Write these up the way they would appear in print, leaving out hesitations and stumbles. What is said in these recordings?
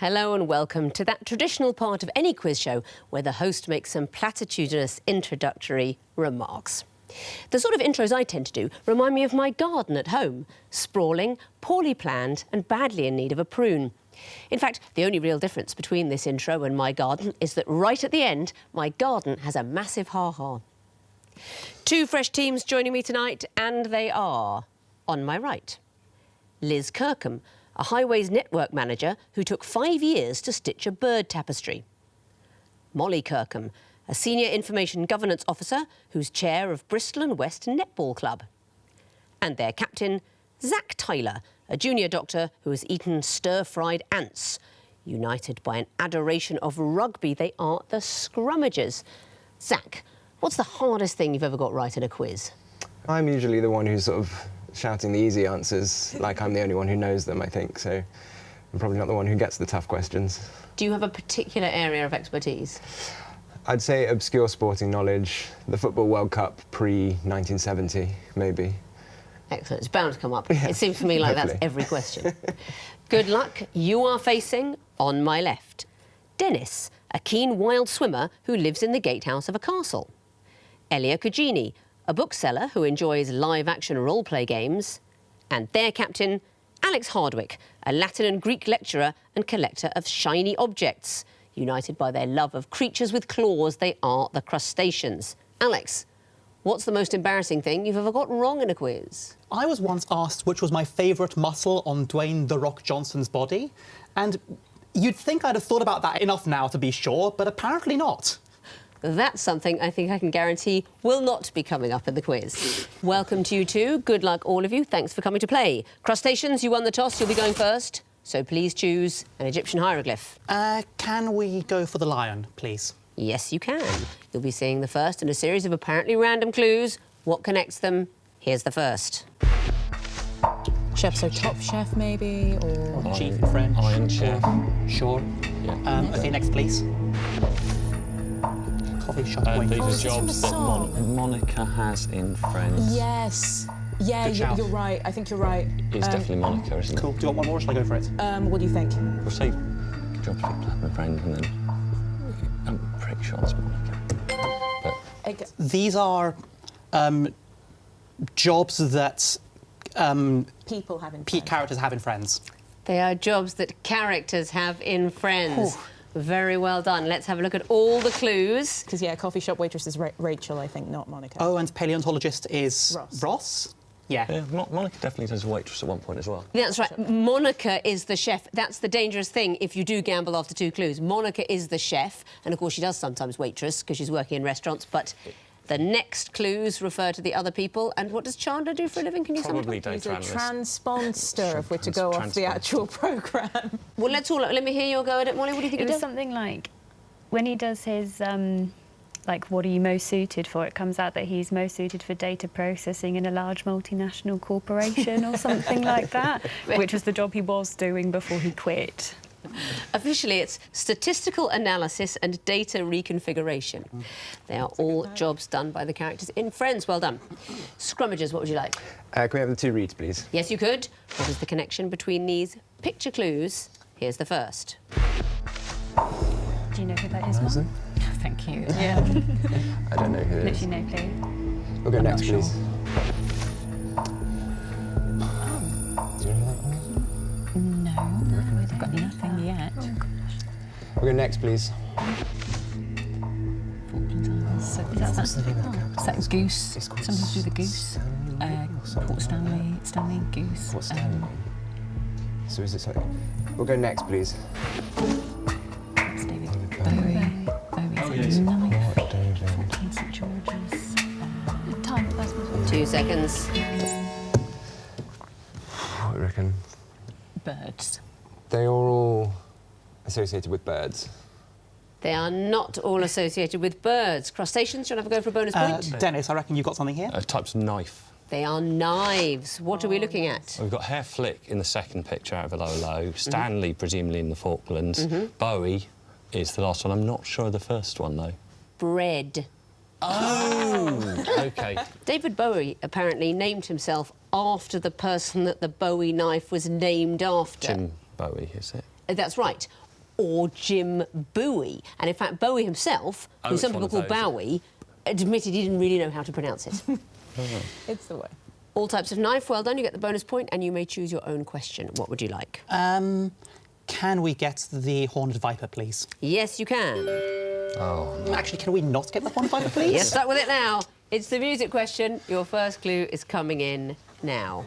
Hello and welcome to that traditional part of any quiz show where the host makes some platitudinous introductory remarks. The sort of intros I tend to do remind me of my garden at home, sprawling, poorly planned and badly in need of a prune. In fact, the only real difference between this intro and my garden is that right at the end, my garden has a massive ha-ha. Two fresh teams joining me tonight, and they are, on my right, Liz Kirkham, a highways network manager who took 5 years to stitch a bird tapestry. Molly Kirkham, a senior information governance officer who's chair of Bristol and West Netball Club. And their captain, Zach Tyler, a junior doctor who has eaten stir-fried ants. United by an adoration of rugby, they are the Scrummagers. Zach, what's the hardest thing you've ever got right in a quiz? I'm usually the one who's sort of shouting the easy answers, like I'm the only one who knows them, I think, so I'm probably not the one who gets the tough questions. Do you have a particular area of expertise? I'd say obscure sporting knowledge, the Football World Cup pre-1970, maybe. Excellent. It's bound to come up. Yeah, it seems to me like hopefully. That's every question. Good luck. You are facing, on my left, Dennis, a keen wild swimmer who lives in the gatehouse of a castle. Elia Cugini, a bookseller who enjoys live-action role-play games. And their captain, Alex Hardwick, a Latin and Greek lecturer and collector of shiny objects. United by their love of creatures with claws, they are the Crustaceans. Alex, what's the most embarrassing thing you've ever got wrong in a quiz? I was once asked which was my favourite muscle on Dwayne "The Rock" Johnson's body, and you'd think I'd have thought about that enough now to be sure, but apparently not. That's something I think I can guarantee will not be coming up in the quiz. Welcome to you two. Good luck, all of you. Thanks for coming to play. Crustaceans, you won the toss. You'll be going first. So please choose an Egyptian hieroglyph. Can we go for the lion, please? Yes, you can. You'll be seeing the first in a series of apparently random clues. What connects them? Here's the first. Chef, so Top Chef, maybe, or Chief in French. Iron Chef. Sure. Yeah. OK, next, please. Coffee shop waitress. These are jobs that Monica has in Friends. Yes. Yeah, you're right. I think you're right. It's definitely Monica, isn't it? Cool. Do you want one more, or shall I go for it? What do you think? We'll say jobs with Platinum Friends, and then I'm pretty sure it's Monica. But These are jobs that People having Friends. characters have in Friends. They are jobs that characters have in Friends. Very well done. Let's have a look at all the clues. Because, yeah, coffee shop waitress is Rachel, I think, not Monica. Oh, and paleontologist is Ross? Yeah. Monica definitely does waitress at one point as well. That's right. Monica is the chef. That's the dangerous thing if you do gamble after two clues. Monica is the chef, and of course she does sometimes waitress because she's working in restaurants, but the next clues refer to the other people. And what does Chandler do for a living? Can you Probably tell me? He's a data analyst. transponster, if we're to go off the actual programme. Well, let me hear your go at it, Molly. What do you think It he was does? something like, when he does his, like, what are you most suited for? It comes out that he's most suited for data processing in a large multinational corporation or something like that, which was the job he was doing before he quit. Officially, it's statistical analysis and data reconfiguration. They are all jobs done by the characters in Friends. Well done. Scrummagers, what would you like? Can we have the two reads, please? Yes, you could. What is the connection between these picture clues? Here's the first. Do you know who that is, Mum? Thank you. Yeah. I don't know who it is. Literally no clue. We'll go next, sure. please. Do you know who that was? No, we've got nothing yet. We'll go next, please. Is that Goose? It's called Something to do with the goose. Port Stanley Goose. What's Stanley? So is it something? We'll go next, please. It's David Bowie. Bowie's Knife. 14 St George's. Time, that's what 2 seconds. What do you reckon? Birds. They are all associated with birds. They are not all associated with birds. Crustaceans, do you want to have a go for a bonus point? Dennis, I reckon you've got something here. Types of knife. They are knives. What are we looking at? We've got Hair Flick in the second picture out of a low. Stanley, presumably in the Falklands. Bowie is the last one. I'm not sure of the first one, though. Bread. Oh! OK. David Bowie apparently named himself after the person that the Bowie knife was named after. Jim Bowie, is it? That's right. or Jim Bowie. And in fact, Bowie himself, who some people call Bowie, admitted he didn't really know how to pronounce it. It's the way. All types of knife, well done, you get the bonus point, and you may choose your own question. What would you like? Can we get the horned viper, please? Yes, you can. Oh. Actually, can we not get the horned viper, please? You're stuck with it now. It's the music question. Your first clue is coming in now.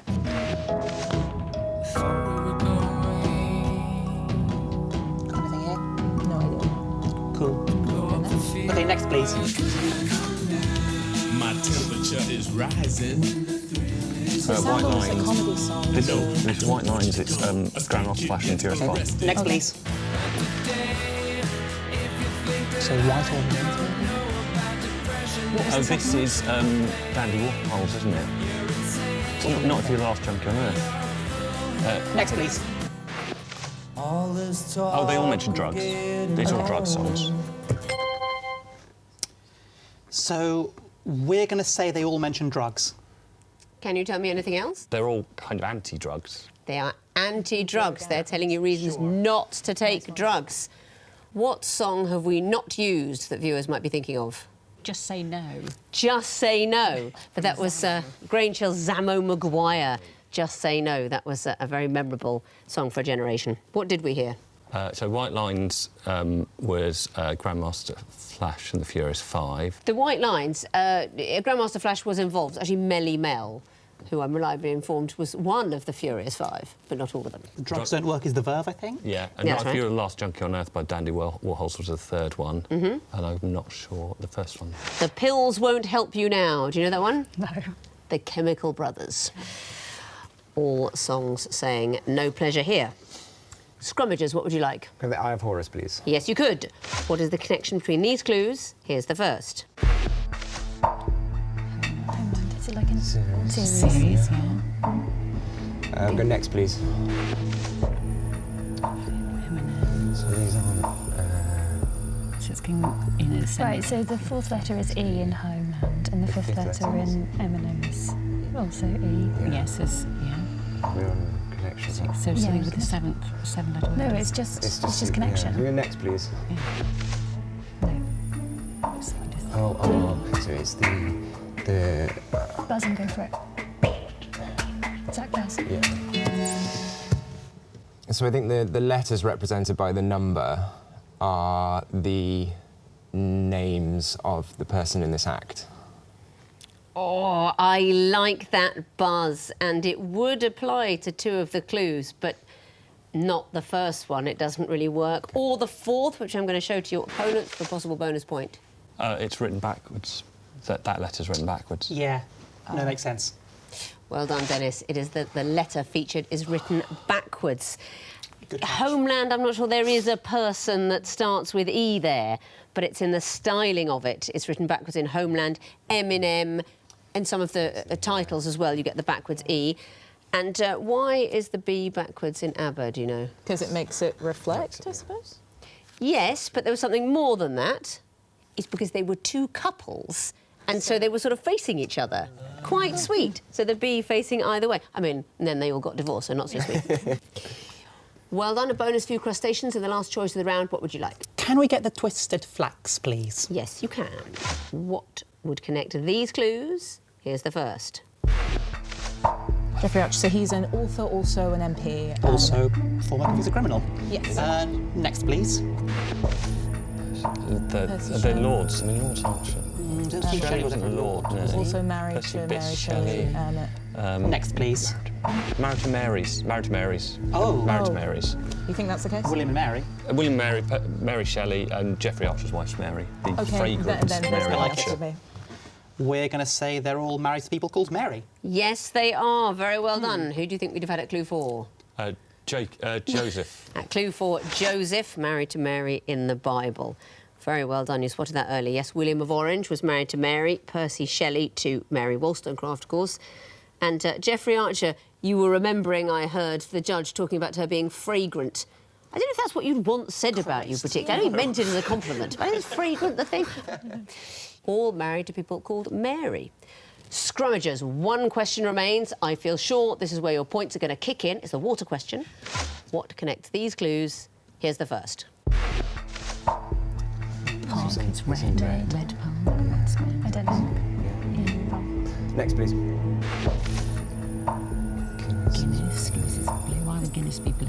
Got anything here? No idea. Cool. OK, next, please. My temperature is rising. It sounds White almost a Lines. comedy song. This White Lines, it's Grandmaster Flash and Furious 5. Next, Okay. please. So white or Oh, this is Dandy Warhols, isn't it? Not If You're the Last Junkie on Earth. Next, please. Oh, they all mention drugs. These are all drug songs. So we're going to say they all mention drugs. Can you tell me anything else? They're all kind of anti-drugs. They are anti-drugs. They're telling you reasons not to take drugs. What song have we not used that viewers might be thinking of? Just say no. Just Say No. But that was Grange Hill's Zamo Maguire. Just Say No. That was a very memorable song for a generation. What did we hear? So White Lines was Grandmaster Flash and the Furious 5. The White Lines, Grandmaster Flash was involved. Actually, Melly Mel, who I'm reliably informed was one of the Furious 5, but not all of them. Drugs Don't Work is the verb, I think. Yeah, and That's Not If You're the Last Junkie on Earth by Dandy Warhols was the third one. And I'm not sure the first one. The Pills Won't Help You Now. Do you know that one? No. The Chemical Brothers. All songs saying no pleasure here. Scrummagers, what would you like? Can the Eye of Horus, please? Yes, you could. What is the connection between these clues? Here's the first. Is it like a Series, yeah. Go next, please. So these aren't... So it's going in a sense. Right, so the fourth letter is E in Homeland, and the fifth fifth letter letter is- in Eminem is also E. Yes, it's, yeah. We're on connection. So something with the seven letter No, word. it's just Yeah. connection. Go next, please. No. Oh, so it's the... Buzz and go for it. Zach Buzz. Yeah. So I think the letters represented by the number are the names of the person in this act. Oh, I like that buzz, and it would apply to two of the clues, but not the first one. It doesn't really work. Or the fourth, which I'm going to show to your opponent for a possible bonus point. It's written backwards. That letter's written backwards. Yeah. No, makes sense. Well done, Dennis. It is the letter featured is written backwards. Good catch. Homeland, I'm not sure there is a person that starts with E there, but it's in the styling of it. It's written backwards in Homeland, Eminem, and some of the titles as well, you get the backwards E. And why is the B backwards in ABBA, do you know? Because it makes it reflect, I suppose. Yes, but there was something more than that. It's because they were two couples, and so they were sort of facing each other. Quite sweet. So the B facing either way. I mean, and then they all got divorced, so not so sweet. Well done. A bonus few crustaceans in the last choice of the round. What would you like? Can we get the twisted flax, please? Yes, you can. What would connect these clues? Here's the first. Jeffrey Archer, so he's an author, also an MP. Also, former convicted criminal. Yes. Next, please. The Lords. I mean, Lords Archer. Shelley wasn't a Lord, no. Also married Percy to Bysshe Mary Shelley. Shelley. Next, please. Married to Marys. Married to Marys. Oh. Married to Oh. Marys. You think that's the case? William and Mary. William Mary, Mary Shelley, and Jeffrey Archer's wife's Mary. The Okay, fragrant then Mary I like Archer. it. We're going to say they're all married to people called Mary. Yes, they are. Very well done. Who do you think we'd have had at clue 4? Joseph. At clue 4, Joseph, married to Mary in the Bible. Very well done. You spotted that early. Yes, William of Orange was married to Mary. Percy Shelley to Mary Wollstonecraft, of course. And Jeffrey Archer, you were remembering, I heard, the judge talking about her being fragrant. I don't know if that's what you'd once said about you particularly. I only meant it as a compliment. But is fragrant the thing? All married to people called Mary. Scrummagers, one question remains. I feel sure this is where your points are going to kick in. It's a water question. What connects these clues? Here's the first. It's in It's red. red. Red park. That's I don't know. Next, please. Guinness. Guinness is blue. Why would Guinness be blue?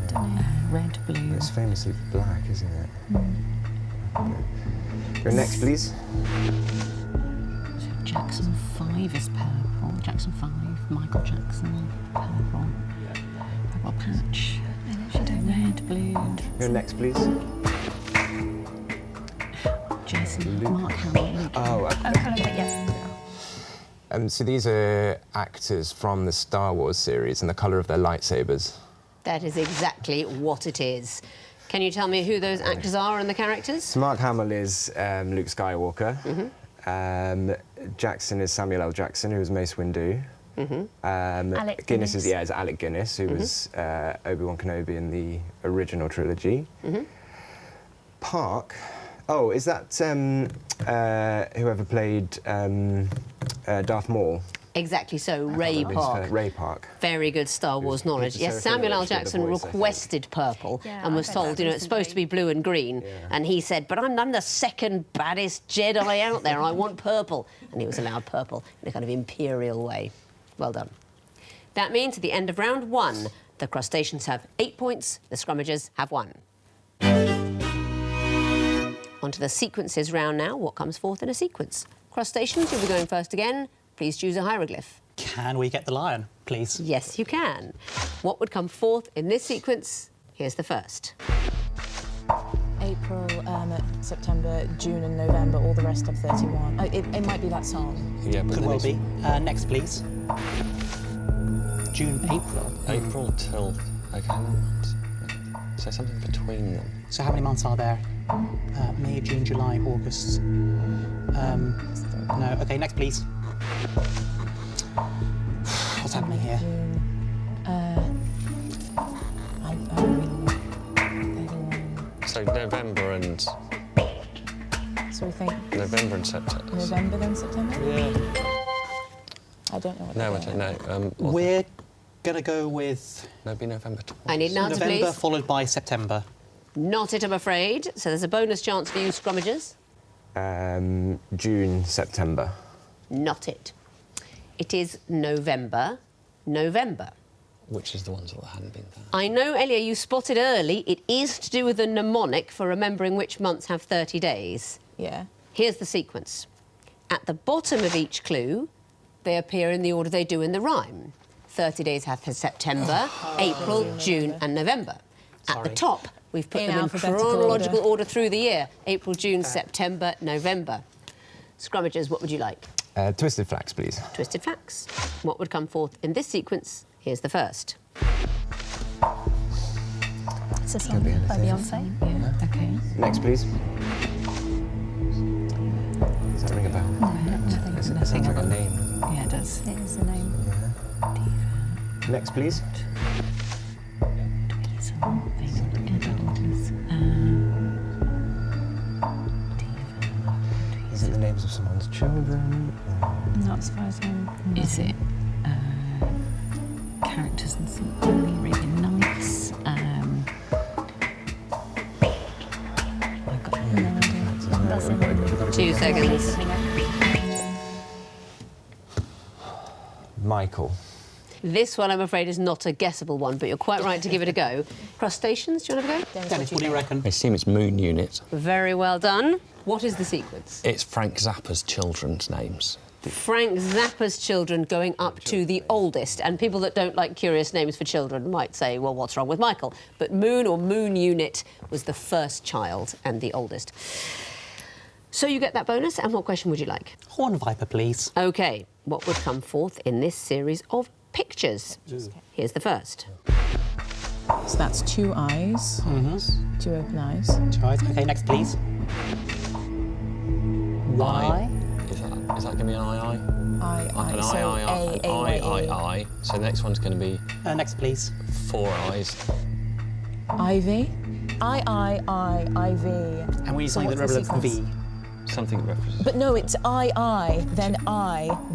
Don't know. Red, blue. It's famously black, isn't it? Go next, please. Jackson 5 is purple. Jackson 5. Michael Jackson. Purple. Purple patch. I literally don't know. Red, blue. Go next, please. Jason. Mark Hamill. Luke. Oh, Oh, kind of like, yes. so these are actors from the Star Wars series and the colour of their lightsabers. That is exactly what it is. Can you tell me who those actors are and the characters? So Mark Hamill is Luke Skywalker. Jackson is Samuel L. Jackson, who was Mace Windu. Alec Guinness is Guinness. Alec Guinness, who was Obi-Wan Kenobi in the original trilogy. Park. Oh, is that whoever played Darth Maul? Exactly so, Ray Park. Ray Park. Very good Star Wars knowledge. so Yes, Samuel L. familiar with the Jackson voice, I think. requested purple Yeah, and I was read told, that you know, it's supposed to be blue and green. Yeah. And he said, but I'm the second baddest Jedi out there, I want purple. And he was allowed purple in a kind of imperial way. Well done. That means at the end of round 1, the Crustaceans have 8 points, the Scrummagers have 1. On to the sequences round now. What comes forth in a sequence? Crustaceans, you'll be going first again. Please choose a hieroglyph. Can we get the lion, please? Yes, you can. What would come forth in this sequence? Here's the first. April, September, June and November, all the rest of 31. Oh, it might be that song. Yeah, but Could then well it's be. Next, please. June, April. April till... OK, so something between them. So how many months are there? May, June, July, August. No. OK, next, please. What's happening here? I don't really know. 31. So November and So we think September. November then September? Yeah. I don't know what No, I they don't are. know. We're going to go with Maybe November twice. I need an answer, November please. followed by September. Not it, I'm afraid. So there's a bonus chance for you, Scrummagers. June, September. Not it. It is November. Which is the ones that hadn't been there. I know, Elia, you spotted early. It is to do with the mnemonic for remembering which months have 30 days. Yeah. Here's the sequence. At the bottom of each clue, they appear in the order they do in the rhyme. 30 days have September, April, June and November. At the Sorry. top, we've put In them in alphabetical chronological order. order through the year. April, June, September, November. Scrummagers, what would you like? Twisted Flax, please. Twisted Facts. What would come forth in this sequence? Here's the first. It's a song by Beyonce. Yeah. OK. Next, please. Does that ring a bell? It sounds like a name. Yeah, it does. It is the name. Next, please. Is it the names of someone's children? Not as far as I'm... Is it characters in something? The Arabian Nights? I've got No idea. That's the name. 2 seconds. Something like- Michael. This one, I'm afraid, is not a guessable one, but you're quite right to give it a go. Crustaceans, do you want to have a go? Dennis, what do you reckon? I assume it's Moon Unit. Very well done. What is the sequence? It's Frank Zappa's children's names. Frank Zappa's children going up to the oldest. And people that don't like curious names for children might say, well, what's wrong with Michael? But Moon or Moon Unit was the first child and the oldest. So you get that bonus, and what question would you like? Horn Viper, please. OK, what would come forth in this series of pictures? Here's the first. So that's 2 eyes, 2 open eyes. Two eyes. OK, next, please. Y. Is that going to be an I? I. An So I. So the next one's going to be Next, please. 4 eyes. Ivy. I, V. And we use So something that what's the represents V. Something that references. But no, it's I,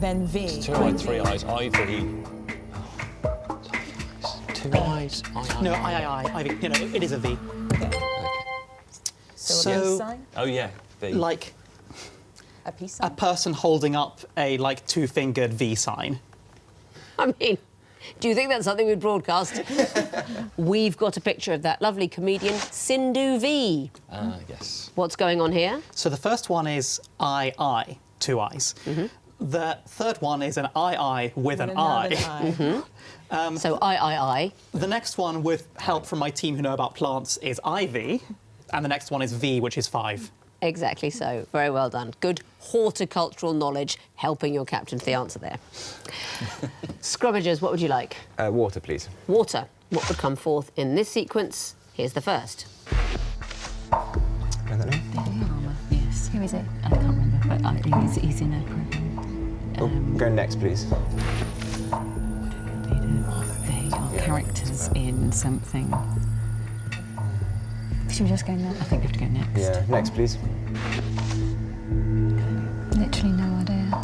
then V. 2 eyes, 3 eyes. Ivy. 2 eyes. No, I. Ivy. You know, it is a V. So, So- what's the sign? Oh, yeah. V. Like A peace a sign. person holding up a, like, two-fingered V sign. I mean, do you think that's something we'd broadcast? We've got a picture of that lovely comedian, Sindhu V. Yes. What's going on here? So the first one is I, two eyes. The third one is an I with an I. So I. The next one, with help from my team who know about plants, is Ivy. And the next one is V, which is 5. Exactly so. Very well done. Good horticultural knowledge helping your captain to the answer there. Scrummagers, what would you like? Water, please. Water. What would come forth in this sequence? Here's the first. Know that name? Armour, yes. Who is it? I can't remember, but he's in a programme. Go next, please. They are characters in something. Should we just go now? I think we have to go next. Yeah, next, please. Literally no idea.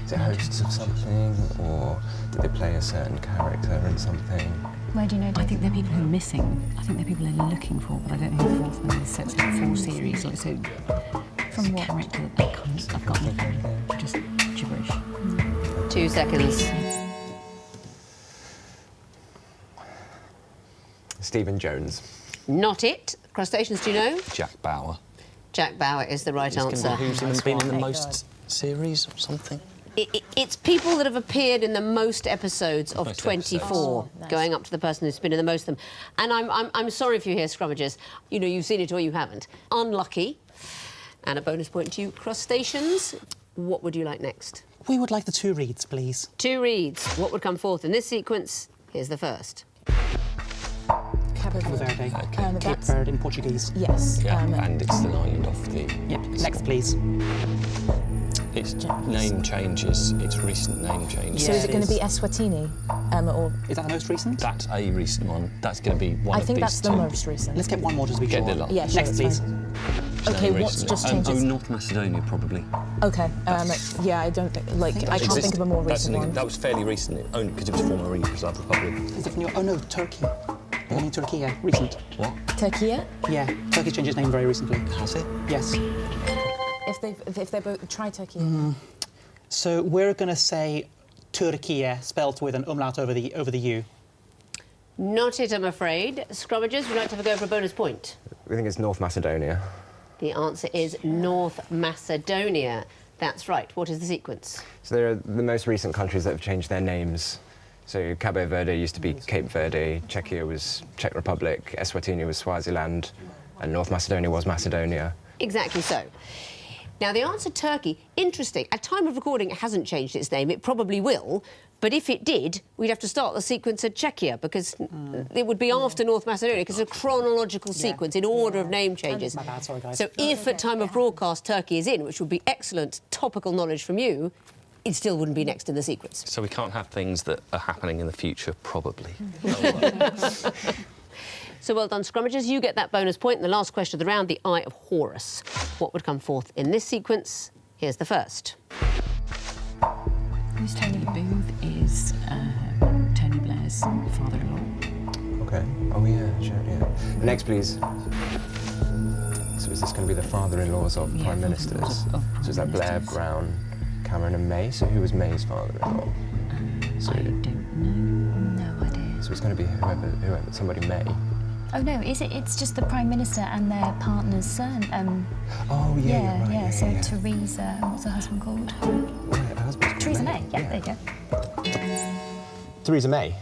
Is it hosts of something, or did they play a certain character in something? Where do you know? I think they're people who are missing. I think they're people they're looking for, but I don't know who the fourth one is. So it's like 4 series. Like, so From what? character, I've got nothing. Just gibberish. 2 seconds. Stephen Jones. Not it. Crustaceans, do you know? Jack Bauer. Jack Bauer is the right answer. Who's been in the most series or something? It's people that have appeared in the most episodes of Most 24, episodes. Oh, nice. going up to the person who's been in the most of them. And I'm sorry if you hear Scrummagers. You know, you've seen it or you haven't. Unlucky. And a bonus point to you, Crustaceans. What would you like next? We would like the 2 reads, please. 2 reads. What would come forth in this sequence? Here's the first. Cabo Verde. Cape That's, Verde in Portuguese. yes. Yeah, and it's the island off the... Yep. Next, please. Its name changes, its recent name changes. so Yeah, is it it going to be is. Eswatini? Or Is that the most recent? That's a recent one. That's going to be one I of think these that's the two. most recent. Let's get one more just to be Get sure. the lot. Yeah, sure, Next, it's please. fine. Name Okay, what's recently. just changes? North Macedonia, probably. Okay. Yeah, I don't think, like, I can't think of a more recent one. That was fairly recent, only because it was former Yugoslav Republic. Is it from your... Oh, no, Turkey. I mean, Turkey, yeah, recent. What? Turkey? Yeah, Turkey's changed its name very recently. Has it? Yes. If they both try Turkey. So we're going to say Turkey, spelt with an umlaut over the U. Not it, I'm afraid. Scrummagers, would you like to have a go for a bonus point? We think it's North Macedonia. The answer is North Macedonia. That's right. What is the sequence? So there are the most recent countries that have changed their names. So Cabo Verde used to be Cape Verde, Czechia was Czech Republic, Eswatini was Swaziland, and North Macedonia was Macedonia. Exactly so. Now, the answer Turkey, interesting. At time of recording, it hasn't changed its name. It probably will. But if it did, we'd have to start the sequence at Czechia, because it would be after North Macedonia, because it's a chronological sequence in order of name changes. My bad, sorry, guys. So if at time of broadcast Turkey is in, which would be excellent topical knowledge from you, it still wouldn't be next in the sequence. So we can't have things that are happening in the future, probably. So well done, Scrummagers. You get that bonus point. And the last question of the round, the Eye of Horus. What would come forth in this sequence? Here's the first. Who's Tony Booth is Tony Blair's father-in-law. Okay. Oh, yeah, sure, yeah. Next, please. So is this going to be the father-in-laws of Prime Ministers? of So is that Prime Blair, Ministers. Brown, Cameron and May? So who was May's father-in-law? So, I don't know. No idea. so it's going to be whoever, somebody May. Oh no, is it? It's just the Prime Minister and their partner's son. Oh, yeah, yeah, you're right. yeah. So yeah. Theresa, what's her husband called? Right, her husband's called Theresa May. Yeah, there you go. Theresa May.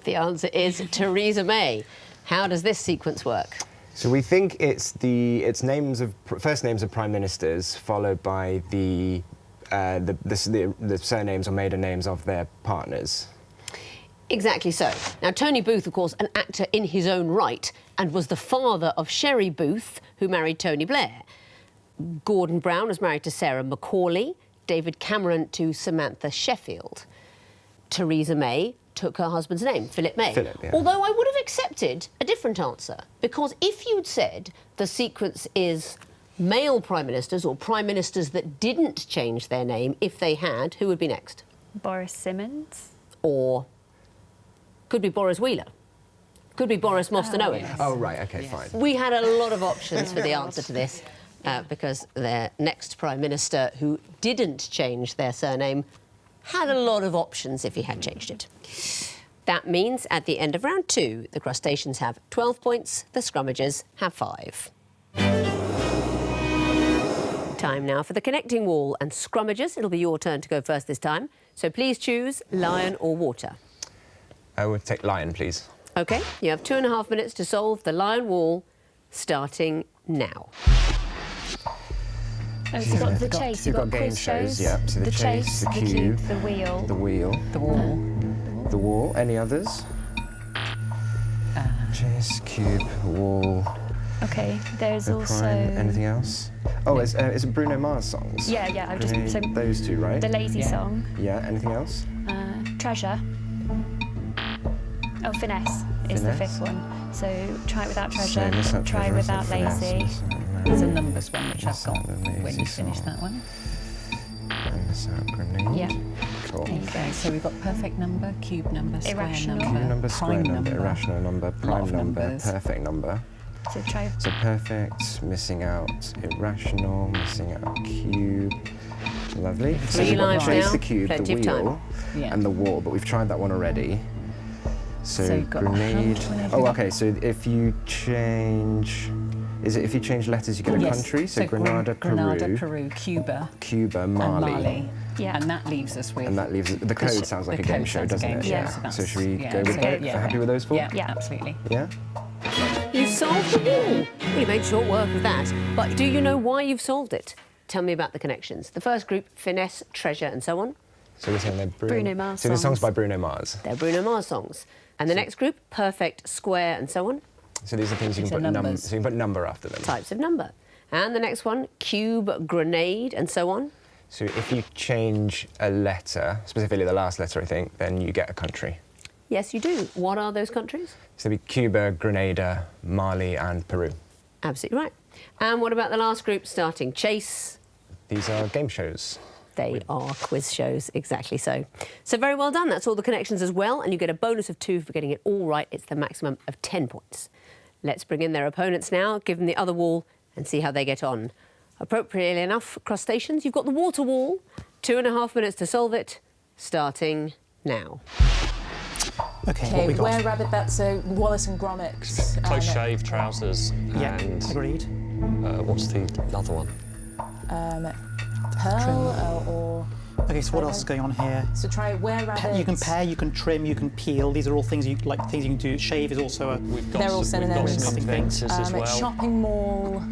The answer is Theresa May. How does this sequence work? So we think it's first names of prime ministers followed by the surnames or maiden names of their partners. Exactly so. Now, Tony Booth, of course, an actor in his own right, and was the father of Sherry Booth, who married Tony Blair. Gordon Brown was married to Sarah Macaulay, David Cameron to Samantha Sheffield. Theresa May took her husband's name, Philip May. Philip, yeah. Although I would have accepted a different answer, because if you'd said the sequence is male prime ministers or prime ministers that didn't change their name, if they had, who would be next? Boris Simmons. Or could be Boris Wheeler, could be Boris Mostanoan. Oh, right, okay, fine. We had a lot of options for the answer to this. because their next Prime Minister, who didn't change their surname, had a lot of options if he had changed it. That means at the end of round 2, the Crustaceans have 12 points, the Scrummagers have 5. Time now for the connecting wall, and Scrummagers, it'll be your turn to go first this time. So please choose lion or water. I would take lion, please. OK, you have 2.5 minutes to solve the lion wall, starting now. Oh, so you've got the chase, you've got game quiz shows, yeah. So the chase, the cube, the wheel. the wheel, The wall. the wall. Any others? Chase, cube, wall, Okay, there's the also... prime. Anything else? Oh, it's Bruno Mars songs. Yeah, yeah, I've just... Grenade, So those two, right? the lazy song. Yeah, anything else? Treasure. Oh, finesse is the Finesse. 5th one. So try it without treasure, So miss out try treasure, miss out without finesse, lazy. miss out There's a lazy, numbers one, which I've miss out got the when lazy you finish song. that one. And miss out grenade. Yeah. Cool. There you go. Okay, so we've got perfect number, cube number, square Irrational. number, Cube number, square prime number, irrational number, lot prime of number, numbers. perfect number. So try... So perfect, missing out irrational, missing out cube. Lovely. So 3 we've got lives chase now, the cube, plenty the of time. wheel, Yeah. and the wall, but we've tried that one already. So, So you've got grenade. hunt, whenever Oh, you- okay. So if you change, is it if you change letters you get a Yes, country? So Grenada, Grenada, Peru, Peru, Cuba, Cuba, and Mali. Mali. Yeah. And that leaves us with... And that leaves the code sounds like the a game code show, sounds a doesn't game it? show, Yeah. So should we yeah, go with so, that? yeah. Happy with those 4? Yeah, Yeah. absolutely. Yeah. You've solved the wall. You made short work of that. But do you know why you've solved it? Tell me about the connections. The first group, finesse, treasure, and so on. So we're saying they're Bruno Mars So the songs songs. by Bruno Mars. They're Bruno Mars songs. And the next group, perfect, square, and so on. So these are things you These can are put numbers. so you can put number after them. Types of number. And the next one, cube, grenade, and so on. So if you change a letter, specifically the last letter, I think, then you get a country. Yes, you do. What are those countries? So it'd be Cuba, Grenada, Mali, and Peru. Absolutely right. And what about the last group, starting chase? These are game shows. They are quiz shows, exactly so. So very well done. That's all the connections as well, and you get a bonus of 2 for getting it all right. It's the maximum of 10 points. Let's bring in their opponents now, give them the other wall, and see how they get on. Appropriately enough, Crustaceans, you've got the water wall. 2.5 minutes to solve it, starting now. OK, what Okay, we got? where rabbit, that's Wallace and Gromit's. Close shave, trousers, Yeah, and agreed. what's the other one? Pearl or... OK, so what else is going on here? So try where rabbit... You can pair, you can trim, you can peel. These are all things you things you can do. Shave is also a... We've got They're all some, we've got synonyms. some inventors as well. Shopping mall.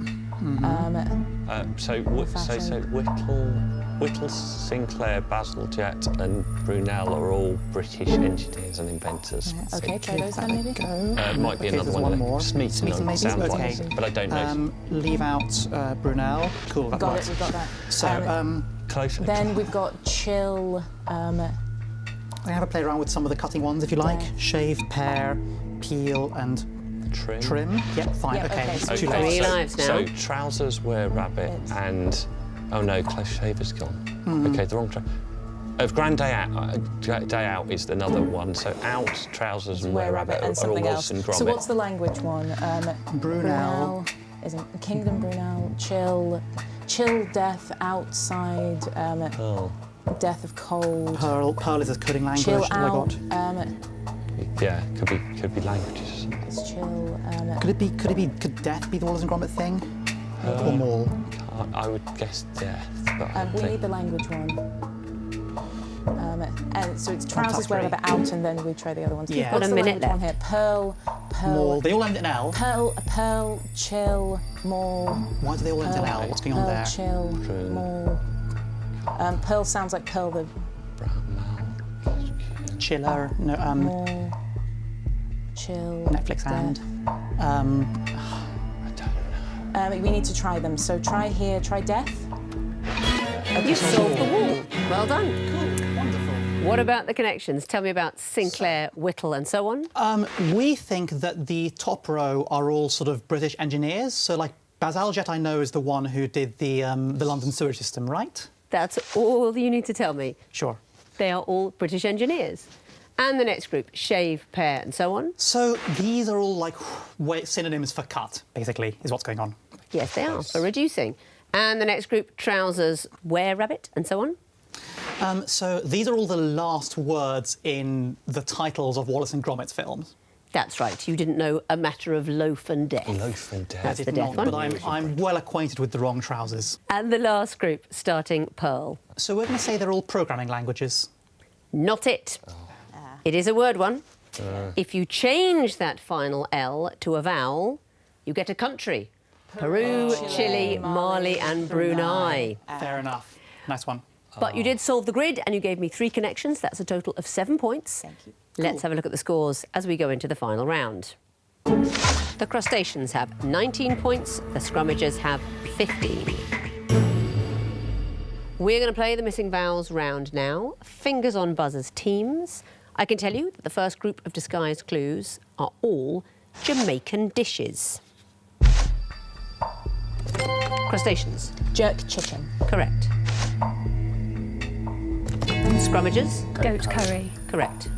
So fashion. Whittle, Sinclair, Bazalgette, and Brunel are all British engineers and inventors. Okay, try those that then maybe. go. Might be Okay, another there's one. more. Smeaton Smeaton maybe? sounds Okay. like, but I don't know. Leave out Brunel. Cool, that Got works. it, we've got that. So, Close. Then we've got chill. we have a play around with some of the cutting ones if you like. Yeah. Shave, pair, peel, and trim. Yep, fine. Yep, OK, okay, it's so too Three late. lives now. So trousers, wear rabbit, It's- and oh no, close shave is gone. Okay, the wrong. Grand Day Out. Day Out is another one. So out, trousers, and wear rabbit and are all something else. Wilson Gromit. So what's the language one? Brunel. Isn't Kingdom Brunel? Chill, death outside. Oh, Death of cold. Pearl is a coding language. Chill What have I out. got? yeah, could be languages. It's chill. Could death be the Wallace and Gromit thing? Or more? I would guess death, but I We think need the language one. And so it's trousers, Contact wear rate. rabbit out, and then we try the other ones. Yeah. What's Got a the minute language one here? Pearl, More. They all end in L. pearl, chill, mall. Why do they all end in L? What's going on Pearl, there? chill, True. mall. Pearl sounds like Pearl the Chiller. No. mall. Chill. Netflix death. and. We need to try them. So try here, try death. You solved the wall. Well done. Cool. Wonderful. What about the connections? Tell me about Sinclair, Whittle, and so on. We think that the top row are all sort of British engineers. So, like, Bazalgette, I know, is the one who did the London sewage system, right? That's all you need to tell me. Sure. They are all British engineers. And the next group, shave, pair, and so on. So these are all like synonyms for cut, basically, is what's going on. Yes, they are, Close. for reducing. And the next group, trousers, were-rabbit, and so on. So these are all the last words in the titles of Wallace and Gromit's films. That's right. You didn't know A Matter of Loaf and Death. Loaf and Death. That's I the did death not, one. but I'm well acquainted with the wrong trousers. And the last group, starting Pearl. So we're going to say they're all programming languages. Not it. It is a word one. If you change that final L to a vowel, you get a country. Peru, Chile, Mali and Brunei. Fair enough. Nice one. But you did solve the grid and you gave me 3 connections. That's a total of 7 points. Thank you. Let's have a look at the scores as we go into the final round. The Crustaceans have 19 points. The Scrummagers have 15. We're going to play the missing vowels round now. Fingers on buzzers teams. I can tell you that the first group of disguised clues are all Jamaican dishes. Crustaceans. Jerk chicken. Correct. Scrummagers. Goat curry. Correct.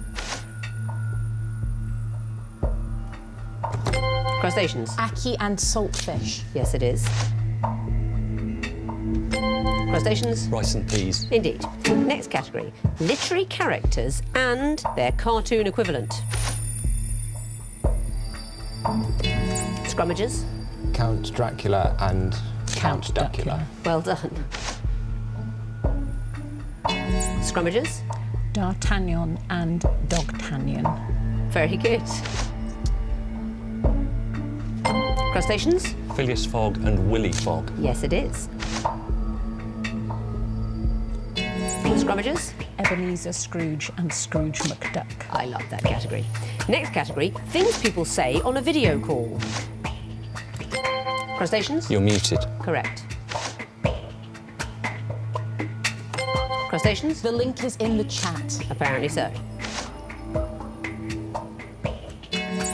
Crustaceans. Ackee and saltfish. Yes, it is. Crustaceans. Rice and peas. Indeed. Next category. Literary characters and their cartoon equivalent. Scrummagers. Count Dracula and Count Dracula. Well done. Scrummagers. D'Artagnan and Dogtagnan. Very good. Crustaceans. Phileas Fogg and Willy Fogg. Yes, it is. Scrummagers. Ebenezer Scrooge and Scrooge McDuck. I love that category. Next category, things people say on a video call. Crustaceans? You're muted. Correct. Crustaceans? The link is in the chat. Apparently so.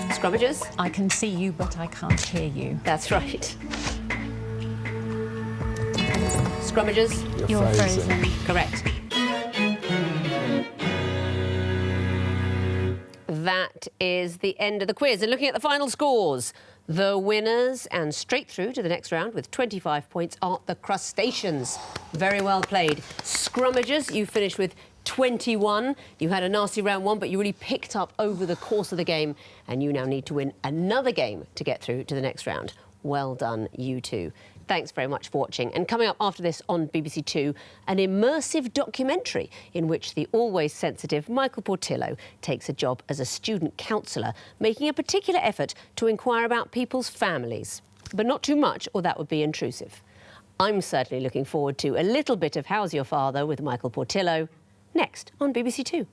Scrummagers? I can see you, but I can't hear you. That's right. Scrummagers? You're frozen. Correct. That is the end of the quiz. And looking at the final scores, the winners and straight through to the next round with 25 points are the Crustaceans. Very well played. Scrummagers, you finished with 21. You had a nasty round one, but you really picked up over the course of the game, and you now need to win another game to get through to the next round. Well done, you two. Thanks very much for watching. And coming up after this on BBC Two, an immersive documentary in which the always sensitive Michael Portillo takes a job as a student counsellor, making a particular effort to inquire about people's families. But not too much, or that would be intrusive. I'm certainly looking forward to a little bit of How's Your Father with Michael Portillo next on BBC Two.